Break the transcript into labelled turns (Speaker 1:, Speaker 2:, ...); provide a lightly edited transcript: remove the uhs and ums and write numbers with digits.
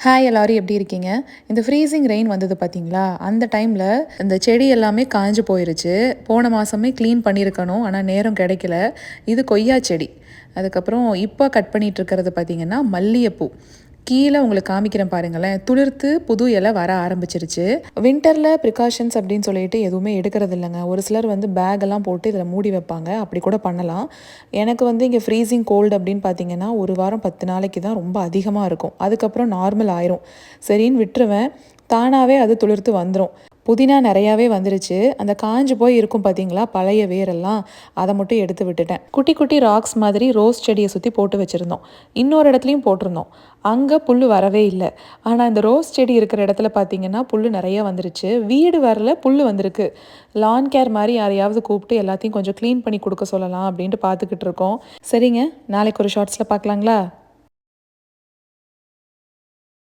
Speaker 1: Hi எல்லாரும் எப்படி இருக்கீங்க? இந்த ஃப்ரீசிங் ரெயின் வந்தது பார்த்தீங்களா? அந்த டைமில் இந்த செடி எல்லாமே காஞ்சு போயிருச்சு. போன மாதமே க்ளீன் பண்ணியிருக்கணும். ஆனால் நேரம் கிடைக்கல. இது கொய்யா செடி. அதுக்கப்புறம் இப்போ கட் பண்ணிட்டு இருக்கிறது பார்த்தீங்கன்னா மல்லிகைப்பூ. கீழே உங்களுக்கு காமிக்கிறேன் பாருங்களேன். துளிர்த்து புது இலை வர ஆரம்பிச்சிருச்சு. வின்டரில் ப்ரிகாஷன்ஸ் அப்படின்னு சொல்லிட்டு எதுவுமே எடுக்கிறது இல்லைங்க. ஒரு சிலர் வந்து பேக்கெல்லாம் போட்டு இதில் மூடி வைப்பாங்க. அப்படி கூட பண்ணலாம். எனக்கு வந்து இங்கே ஃப்ரீசிங் கோல்டு அப்படின்னு பார்த்தீங்கன்னா ஒரு வாரம் 10 நாளைக்கு தான் ரொம்ப அதிகமாக இருக்கும். அதுக்கப்புறம் நார்மல் ஆயிரும். சரின்னு விட்டுருவேன். தானாகவே அது துளிர்த்து வந்துடும். புதினா நிறையாவே வந்துருச்சு. அந்த காஞ்சு போய் இருக்கும் பார்த்தீங்களா பழைய வேரெல்லாம், அதை மட்டும் எடுத்து விட்டுட்டேன். குட்டி குட்டி ராக்ஸ் மாதிரி ரோஸ் செடியை சுற்றி போட்டு வச்சுருந்தோம். இன்னொரு இடத்துலையும் போட்டிருந்தோம். அங்கே புல் வரவே இல்லை. ஆனால் இந்த ரோஸ் செடி இருக்கிற இடத்துல பார்த்தீங்கன்னா புல் நிறைய வந்துருச்சு. வீடு வரல, புல் வந்திருக்கு. லான் கேர் மாதிரி யாரையாவது கூப்பிட்டு எல்லாத்தையும் கொஞ்சம் க்ளீன் பண்ணி கொடுக்க சொல்லலாம் அப்படின்ட்டு பார்த்துக்கிட்டு இருக்கோம். சரிங்க, நாளைக்கு ஒரு ஷார்ட்ஸில் பார்க்கலாங்களா?